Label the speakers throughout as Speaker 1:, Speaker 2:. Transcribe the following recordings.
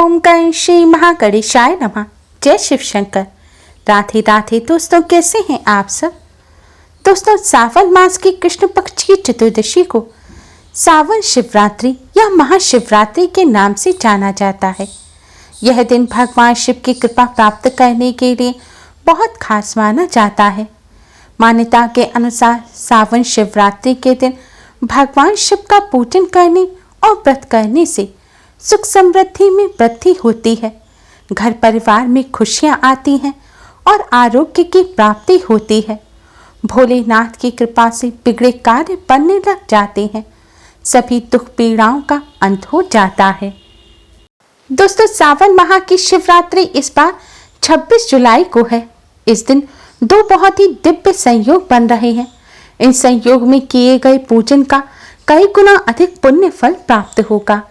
Speaker 1: ओम गण श्री महागणेशाय नमः। जय शिव शंकर। राधे राधे दोस्तों, कैसे हैं आप सब। दोस्तों, सावन मास की कृष्ण पक्ष की चतुर्दशी को सावन शिवरात्रि या महाशिवरात्रि के नाम से जाना जाता है। यह दिन भगवान शिव की कृपा प्राप्त करने के लिए बहुत खास माना जाता है। मान्यता के अनुसार सावन शिवरात्रि के दिन भगवान शिव का पूजन करने और व्रत करने से सुख समृद्धि में वृद्धि होती है, घर परिवार में खुशियां आती हैं और आरोग्य की प्राप्ति होती है। भोलेनाथ की कृपा से बिगड़े कार्य बनने लग जाते हैं, सभी दुख पीड़ाओं का अंत हो जाता है। दोस्तों, सावन माह की शिवरात्रि इस बार 26 जुलाई को है। इस दिन दो बहुत ही दिव्य संयोग बन रहे हैं। इन संयोग में किए गए पूजन का कई गुना अधिक पुण्य फल प्राप्त होगा।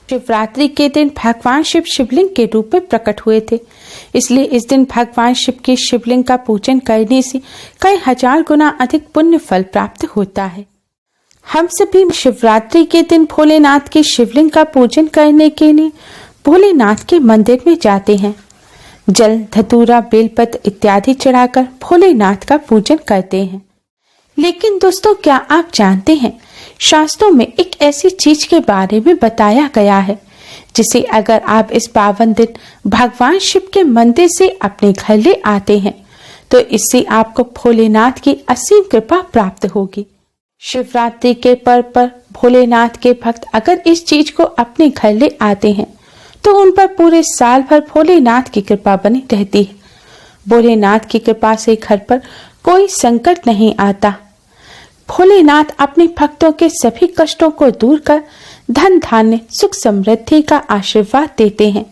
Speaker 1: शिवरात्रि के दिन भगवान शिव शिवलिंग के रूप में प्रकट हुए थे, इसलिए इस दिन भगवान शिव के शिवलिंग का पूजन करने से कई हजार गुना अधिक पुण्य फल प्राप्त होता है। हम सभी शिवरात्रि के दिन भोलेनाथ के शिवलिंग का पूजन करने के लिए भोलेनाथ के मंदिर में जाते हैं। जल, धतूरा, बेलपत्र इत्यादि चढ़ाकर भोलेनाथ का पूजन करते हैं। लेकिन दोस्तों, क्या आप जानते हैं, शास्त्रों में एक ऐसी चीज के बारे में बताया गया है जिसे अगर आप इस पावन दिन भगवान शिव के मंदिर से अपने घर ले आते हैं तो इससे आपको भोलेनाथ की असीम कृपा प्राप्त होगी। शिवरात्रि के पर्व पर भोलेनाथ के भक्त अगर इस चीज को अपने घर ले आते हैं तो उन पर पूरे साल भर भोलेनाथ की कृपा बनी रहती है। भोलेनाथ की कृपा से घर पर कोई संकट नहीं आता। भोलेनाथ अपने भक्तों के सभी कष्टों को दूर कर धन धान्य सुख समृद्धि का आशीर्वाद देते हैं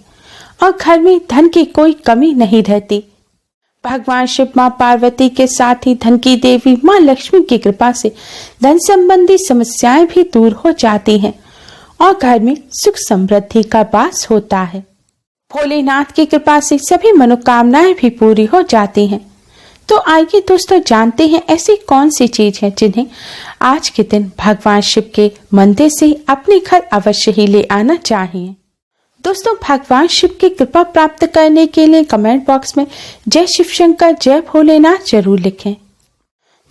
Speaker 1: और घर में धन की कोई कमी नहीं रहती। भगवान शिव मां पार्वती के साथ ही धन की देवी मां लक्ष्मी की कृपा से धन संबंधी समस्याएं भी दूर हो जाती हैं और घर में सुख समृद्धि का वास होता है। भोलेनाथ की कृपा से सभी मनोकामनाएं भी पूरी हो जाती हैं। तो आइए दोस्तों, जानते हैं ऐसी कौन सी चीज है जिन्हें आज के दिन भगवान शिव के मंदिर से अपने घर अवश्य ही ले आना चाहिए। दोस्तों, भगवान शिव की कृपा प्राप्त करने के लिए कमेंट बॉक्स में जय शिव शंकर, जय भोलेनाथ जरूर लिखें।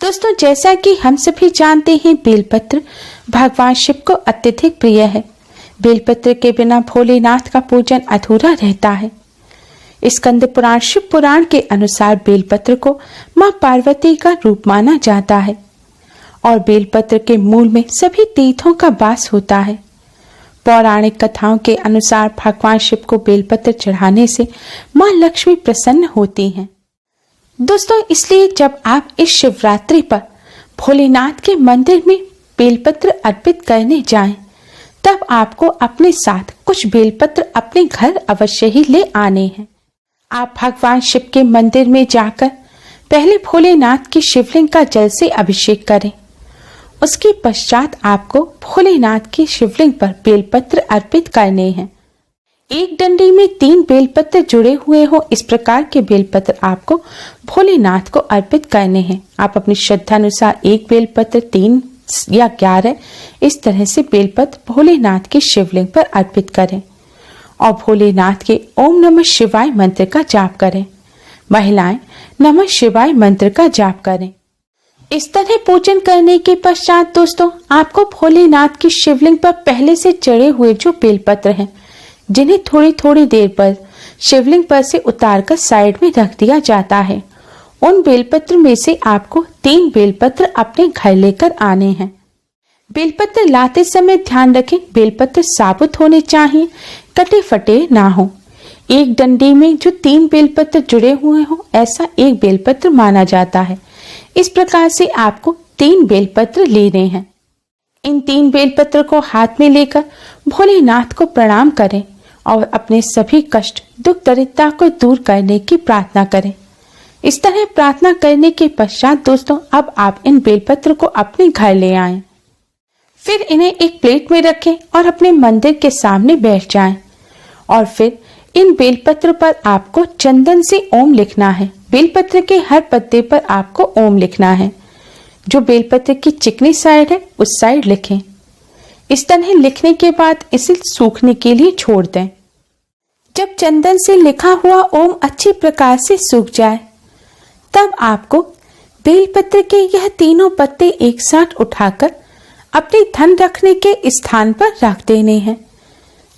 Speaker 1: दोस्तों, जैसा कि हम सभी जानते हैं, बेलपत्र भगवान शिव को अत्यधिक प्रिय है। बेलपत्र के बिना भोलेनाथ का पूजन अधूरा रहता है। स्कंद पुराण शिव पुराण के अनुसार बेलपत्र को मां पार्वती का रूप माना जाता है और बेलपत्र के मूल में सभी तीर्थों का वास होता है। पौराणिक कथाओं के अनुसार भगवान शिव को बेलपत्र चढ़ाने से मां लक्ष्मी प्रसन्न होती हैं। दोस्तों, इसलिए जब आप इस शिवरात्रि पर भोलेनाथ के मंदिर में बेलपत्र अर्पित करने जाएं, तब आपको अपने साथ कुछ बेलपत्र अपने घर अवश्य ही ले आने हैं। आप भगवान शिव के मंदिर में जाकर पहले भोलेनाथ की शिवलिंग का जल से अभिषेक करें। उसके पश्चात आपको भोलेनाथ की शिवलिंग पर बेलपत्र अर्पित करने हैं। एक डंडी में 3 बेलपत्र जुड़े हुए हो, इस प्रकार के बेलपत्र आपको भोलेनाथ को अर्पित करने हैं। आप अपनी श्रद्धा अनुसार 1 बेलपत्र, 3 या 11 इस तरह से बेलपत्र भोलेनाथ की शिवलिंग पर अर्पित करें और भोलेनाथ के ओम नमः शिवाय मंत्र का जाप करें। महिलाएं नमः शिवाय मंत्र का जाप करें। इस तरह पूजन करने के पश्चात दोस्तों, आपको भोलेनाथ की शिवलिंग पर पहले से चढ़े हुए जो बेलपत्र हैं, जिन्हें थोड़ी थोड़ी देर पर शिवलिंग पर से उतारकर साइड में रख दिया जाता है, उन बेलपत्र में से आपको 3 बेलपत्र अपने घर लेकर आने हैं। बेलपत्र लाते समय ध्यान रखें, बेलपत्र साबुत होने चाहिए, कटे फटे ना हो। एक डंडी में जो 3 बेलपत्र जुड़े हुए हो, ऐसा एक बेलपत्र माना जाता है। इस प्रकार से आपको 3 बेलपत्र लेने हैं। इन 3 बेलपत्र को हाथ में लेकर भोलेनाथ को प्रणाम करें और अपने सभी कष्ट, दुख, दरिद्रता को दूर करने की प्रार्थना करें। इस तरह प्रार्थना करने के पश्चात दोस्तों, अब आप इन बेलपत्र को अपने घर ले आएं। फिर इन्हें एक प्लेट में रखें और अपने मंदिर के सामने बैठ जाएं और फिर इन बेलपत्र पर आपको चंदन से ओम लिखना है। बेलपत्र के हर पत्ते पर आपको ओम लिखना है। जो बेलपत्र की चिकनी साइड है उस साइड लिखें। इस तरह लिखने के बाद इसे सूखने के लिए छोड़ दें। जब चंदन से लिखा हुआ ओम अच्छी प्रकार से सूख जाए, तब आपको बेलपत्र के यह तीनों पत्ते एक साथ उठाकर अपने धन रखने के स्थान पर रख देने हैं।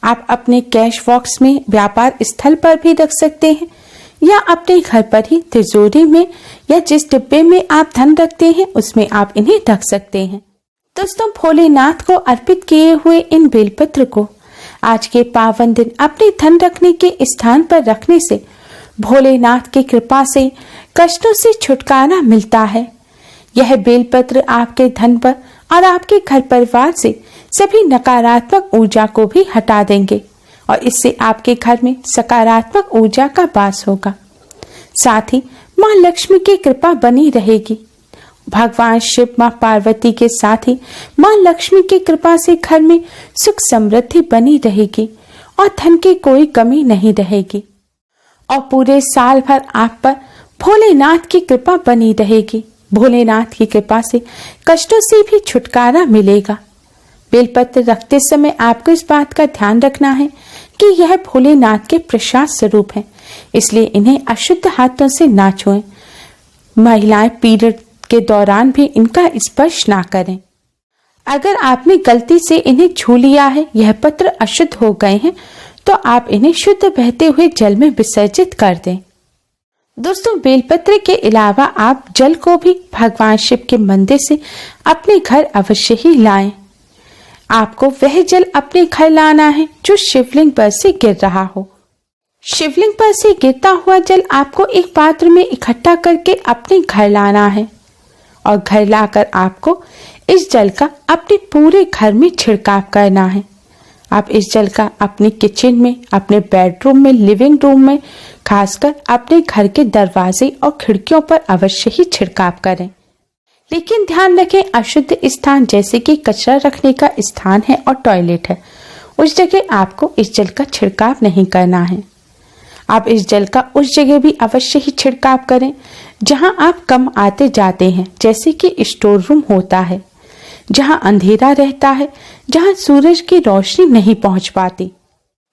Speaker 1: आप अपने कैश बॉक्स में, व्यापार स्थल पर भी रख सकते हैं, या अपने घर पर ही तिजोरी में, या जिस डिब्बे में आप धन रखते हैं उसमें आप इन्हें रख सकते हैं। दोस्तों, भोलेनाथ को अर्पित किए हुए इन बेलपत्र को आज के पावन दिन अपने धन रखने के स्थान पर रखने से भोलेनाथ की कृपा से कष्टों से छुटकारा मिलता है। यह बेलपत्र आपके धन पर और आपके घर परिवार से सभी नकारात्मक ऊर्जा को भी हटा देंगे और इससे आपके घर में सकारात्मक ऊर्जा का वास होगा। साथ ही माँ लक्ष्मी की कृपा बनी रहेगी। भगवान शिव, माँ पार्वती के साथ ही माँ लक्ष्मी की कृपा से घर में सुख समृद्धि बनी रहेगी और धन की कोई कमी नहीं रहेगी और पूरे साल भर आप पर भोलेनाथ की कृपा बनी रहेगी। भोलेनाथ की कृपा से कष्टों से भी छुटकारा मिलेगा। बेलपत्र रखते समय आपको इस बात का ध्यान रखना है कि यह भोलेनाथ के प्रसाद स्वरूप है, इसलिए इन्हें अशुद्ध हाथों से ना छुएं। महिलाएं पीरियड के दौरान भी इनका स्पर्श ना करें। अगर आपने गलती से इन्हें छू लिया है, यह पत्र अशुद्ध हो गए हैं, तो आप इन्हें शुद्ध बहते हुए जल में विसर्जित कर दें। दोस्तों, बेलपत्र के अलावा आप जल को भी भगवान शिव के मंदिर से अपने घर अवश्य ही लाएं। आपको वह जल अपने घर लाना है जो शिवलिंग पर से गिर रहा हो। शिवलिंग पर से गिरता हुआ जल आपको एक पात्र में इकट्ठा करके अपने घर लाना है और घर लाकर आपको इस जल का अपने पूरे घर में छिड़काव करना है। आप इस जल का अपने किचन में, अपने बेडरूम में, लिविंग रूम में, खासकर अपने घर के दरवाजे और खिड़कियों पर अवश्य ही छिड़काव करें। लेकिन ध्यान रखें, अशुद्ध स्थान जैसे कि कचरा रखने का स्थान है और टॉयलेट है, उस जगह आपको इस जल का छिड़काव नहीं करना है। आप इस जल का उस जगह भी अवश्य ही छिड़काव करें जहां आप कम आते जाते हैं, जैसे कि स्टोर रूम होता है, जहां अंधेरा रहता है, जहां सूरज की रोशनी नहीं पहुंच पाती।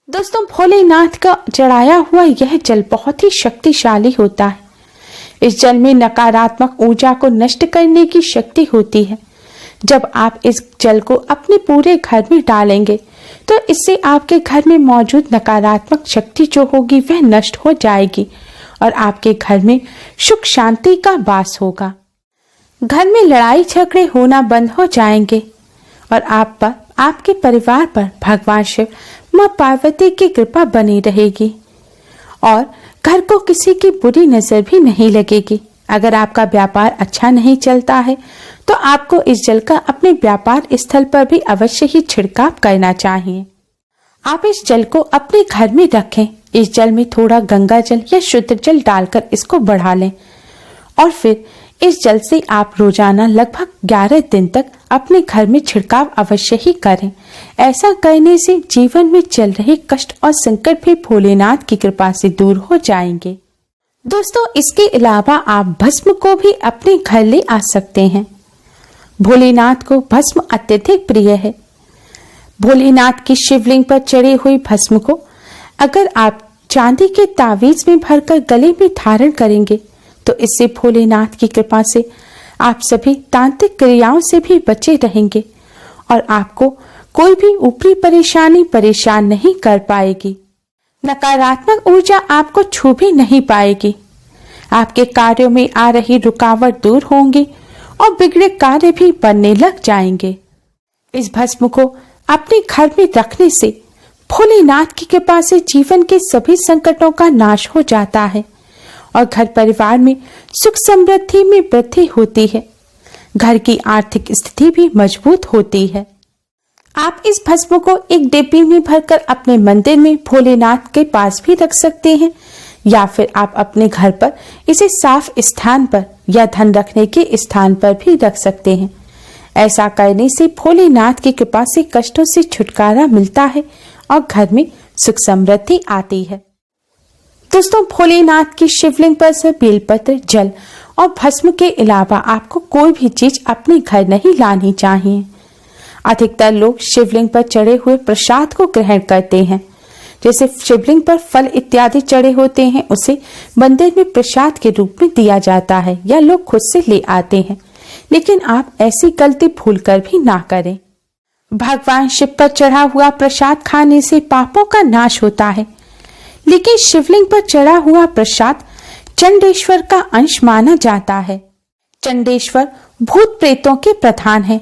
Speaker 1: दोस्तों, भोलेनाथ का चढ़ाया हुआ यह जल बहुत ही शक्तिशाली होता है। इस जल में नकारात्मक ऊर्जा को नष्ट करने की शक्ति होती है। जब आप इस जल को अपने पूरे घर में डालेंगे तो इससे आपके घर में मौजूद नकारात्मक शक्ति जो होगी वह नष्ट हो जाएगी और आपके घर में सुख शांति का वास होगा। घर में लड़ाई झगड़े होना बंद हो जाएंगे और आप पर, आपके परिवार पर भगवान शिव, माँ पार्वती की कृपा बनी रहेगी और घर को किसी की बुरी नजर भी नहीं लगेगी। अगर आपका व्यापार अच्छा नहीं चलता है तो आपको इस जल का अपने व्यापार स्थल पर भी अवश्य ही छिड़काव करना चाहिए। आप इस जल को अपने घर में रखें। इस जल में थोड़ा गंगा जल या शुद्ध जल डालकर इसको बढ़ा लें और फिर इस जल से आप रोजाना लगभग 11 दिन तक अपने घर में छिड़काव अवश्य ही करें। ऐसा करने से जीवन में चल रहे कष्ट और संकट भी भोलेनाथ की कृपा से दूर हो जाएंगे। दोस्तों, इसके अलावा आप भस्म को भी अपने घर ले आ सकते हैं। भोलेनाथ को भस्म अत्यधिक प्रिय है। भोलेनाथ की शिवलिंग पर चढ़ी हुई भस्म को अगर आप चांदी के तावीज में भरकर गले में धारण करेंगे तो इससे भोलेनाथ की कृपा से आप सभी तांत्रिक क्रियाओं से भी बचे रहेंगे और आपको कोई भी ऊपरी परेशानी परेशान नहीं कर पाएगी। नकारात्मक ऊर्जा आपको छू भी नहीं पाएगी। आपके कार्यों में आ रही रुकावट दूर होंगी और बिगड़े कार्य भी बनने लग जाएंगे। इस भस्म को अपने घर में रखने से भोलेनाथ की कृपा से जीवन के सभी संकटों का नाश हो जाता है और घर परिवार में सुख समृद्धि में वृद्धि होती है। घर की आर्थिक स्थिति भी मजबूत होती है। आप इस भस्म को एक डिब्बी में भरकर अपने मंदिर में भोलेनाथ के पास भी रख सकते हैं या फिर आप अपने घर पर इसे साफ स्थान पर या धन रखने के स्थान पर भी रख सकते हैं। ऐसा करने से भोलेनाथ की कृपा से कष्टों से छुटकारा मिलता है और घर में सुख समृद्धि आती है। दोस्तों, भोलेनाथ की शिवलिंग पर से बेलपत्र, जल और भस्म के अलावा आपको कोई भी चीज अपने घर नहीं लानी चाहिए। अधिकतर लोग शिवलिंग पर चढ़े हुए प्रसाद को ग्रहण करते हैं, जैसे शिवलिंग पर फल इत्यादि चढ़े होते हैं उसे मंदिर में प्रसाद के रूप में दिया जाता है या लोग खुद से ले आते हैं, लेकिन आप ऐसी गलती भूलकर भी ना करें। भगवान शिव पर चढ़ा हुआ प्रसाद खाने से पापों का नाश होता है, लेकिन शिवलिंग पर चढ़ा हुआ प्रसाद चंडेश्वर का अंश माना जाता है। चंडेश्वर भूत प्रेतों के प्रधान है,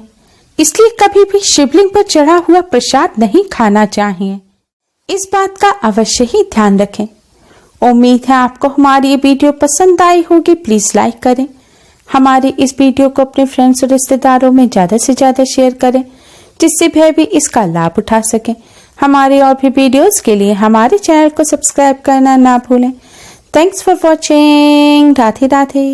Speaker 1: इसलिए कभी भी शिवलिंग पर चढ़ा हुआ प्रसाद नहीं खाना चाहिए। इस बात का अवश्य ही ध्यान रखें। उम्मीद है आपको हमारी ये वीडियो पसंद आई होगी। प्लीज लाइक करें, हमारे इस वीडियो को अपने फ्रेंड्स और रिश्तेदारों में ज्यादा से ज्यादा शेयर करें, जिससे वह भी इसका लाभ उठा सकें। हमारे और भी वीडियोस के लिए हमारे चैनल को सब्सक्राइब करना ना भूलें। Thanks for watching. Radhe Radhe.